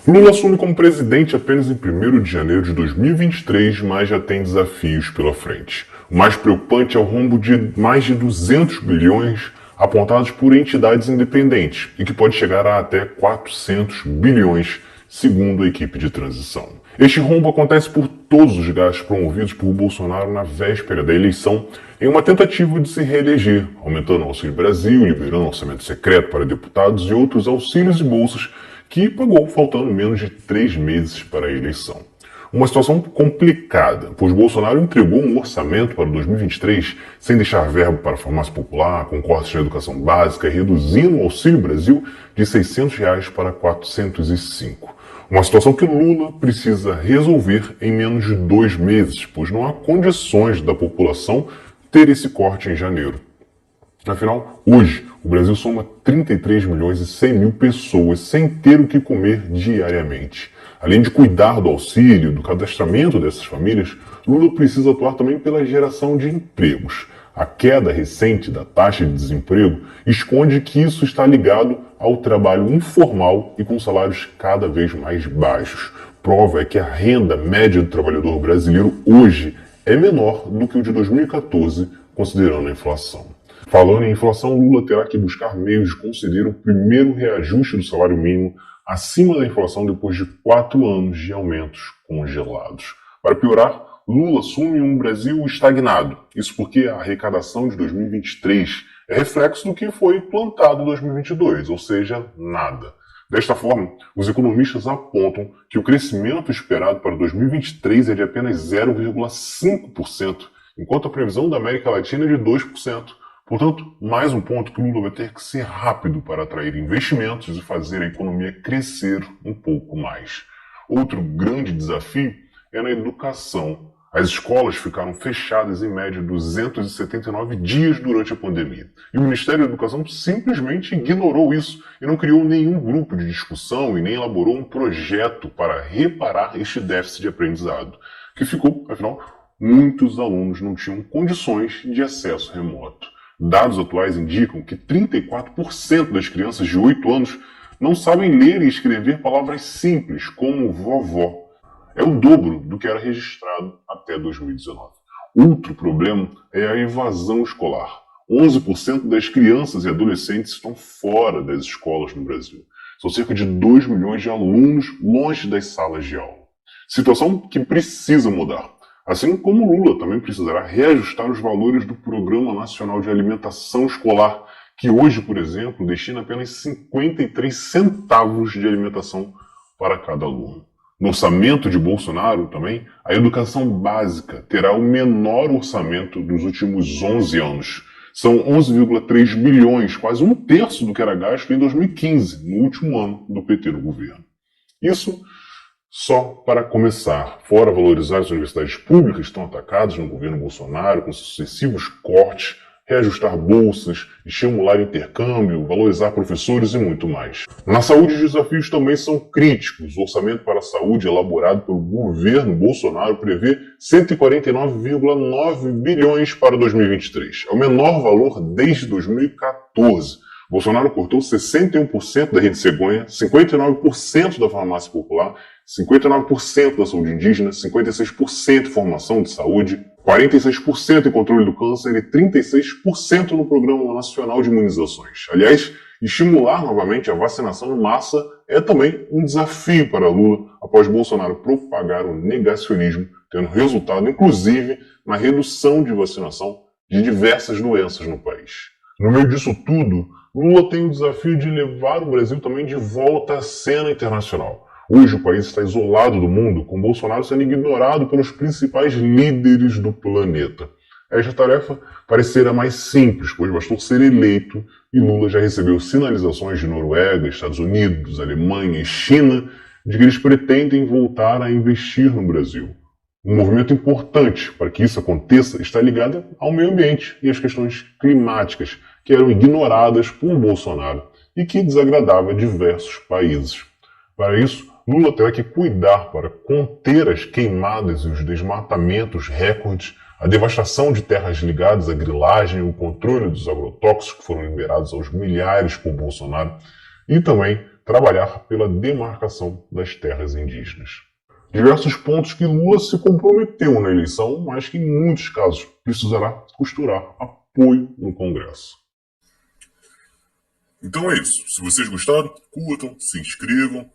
Lula assume como presidente apenas em 1º de janeiro de 2023, mas já tem desafios pela frente. O mais preocupante é o rombo de mais de 200 bilhões apontados por entidades independentes e que pode chegar a até 400 bilhões, segundo a equipe de transição. Este rombo acontece por todos os gastos promovidos por Bolsonaro na véspera da eleição em uma tentativa de se reeleger, aumentando o Auxílio Brasil, liberando orçamento secreto para deputados e outros auxílios e bolsas que pagou faltando menos de 3 meses para a eleição. Uma situação complicada, pois Bolsonaro entregou um orçamento para 2023 sem deixar verbo para a farmácia popular, com cortes na educação básica, reduzindo o Auxílio Brasil de R$ 600 para 405. Uma situação que Lula precisa resolver em menos de 2 meses, pois não há condições da população ter esse corte em janeiro. Afinal, hoje, o Brasil soma 33 milhões e 100 mil pessoas sem ter o que comer diariamente. Além de cuidar do auxílio, do cadastramento dessas famílias, Lula precisa atuar também pela geração de empregos. A queda recente da taxa de desemprego esconde que isso está ligado ao trabalho informal e com salários cada vez mais baixos. Prova é que a renda média do trabalhador brasileiro hoje é menor do que o de 2014, considerando a inflação. Falando em inflação, Lula terá que buscar meios de conceder o primeiro reajuste do salário mínimo acima da inflação depois de 4 anos de aumentos congelados. Para piorar, Lula assume um Brasil estagnado. Isso porque a arrecadação de 2023 é reflexo do que foi plantado em 2022, ou seja, nada. Desta forma, os economistas apontam que o crescimento esperado para 2023 é de apenas 0,5%, enquanto a previsão da América Latina é de 2%. Portanto, mais um ponto que o Lula vai ter que ser rápido para atrair investimentos e fazer a economia crescer um pouco mais. Outro grande desafio é na educação. As escolas ficaram fechadas em média 279 dias durante a pandemia. E o Ministério da Educação simplesmente ignorou isso e não criou nenhum grupo de discussão e nem elaborou um projeto para reparar este déficit de aprendizado, que ficou, afinal, muitos alunos não tinham condições de acesso remoto. Dados atuais indicam que 34% das crianças de 8 anos não sabem ler e escrever palavras simples, como vovó. É o dobro do que era registrado até 2019. Outro problema é a evasão escolar. 11% das crianças e adolescentes estão fora das escolas no Brasil. São cerca de 2 milhões de alunos longe das salas de aula. Situação que precisa mudar. Assim como Lula também precisará reajustar os valores do Programa Nacional de Alimentação Escolar, que hoje, por exemplo, destina apenas 53 centavos de alimentação para cada aluno. No orçamento de Bolsonaro também, a educação básica terá o menor orçamento dos últimos 11 anos. São 11,3 bilhões, quase 1/3 do que era gasto em 2015, no último ano do PT no governo. Isso só para começar, fora valorizar as universidades públicas que estão atacadas no governo Bolsonaro com sucessivos cortes, reajustar bolsas, estimular intercâmbio, valorizar professores e muito mais. Na saúde, os desafios também são críticos. O orçamento para a saúde elaborado pelo governo Bolsonaro prevê 149,9 bilhões para 2023. É o menor valor desde 2014. Bolsonaro cortou 61% da rede cegonha, 59% da farmácia popular, 59% da saúde indígena, 56% em formação de saúde, 46% em controle do câncer e 36% no Programa Nacional de Imunizações. Aliás, estimular novamente a vacinação em massa é também um desafio para Lula, após Bolsonaro propagar o negacionismo, tendo resultado, inclusive, na redução de vacinação de diversas doenças no país. No meio disso tudo, Lula tem o desafio de levar o Brasil também de volta à cena internacional. Hoje o país está isolado do mundo, com Bolsonaro sendo ignorado pelos principais líderes do planeta. Esta tarefa parecerá mais simples, pois bastou ser eleito e Lula já recebeu sinalizações de Noruega, Estados Unidos, Alemanha e China de que eles pretendem voltar a investir no Brasil. Um movimento importante para que isso aconteça está ligado ao meio ambiente e às questões climáticas, que eram ignoradas por Bolsonaro e que desagradava diversos países. Para isso, Lula terá que cuidar para conter as queimadas e os desmatamentos recordes, a devastação de terras ligadas à grilagem, o controle dos agrotóxicos que foram liberados aos milhares por Bolsonaro e também trabalhar pela demarcação das terras indígenas. Diversos pontos que Lula se comprometeu na eleição, mas que em muitos casos precisará costurar apoio no Congresso. Então é isso. Se vocês gostaram, curtam, se inscrevam,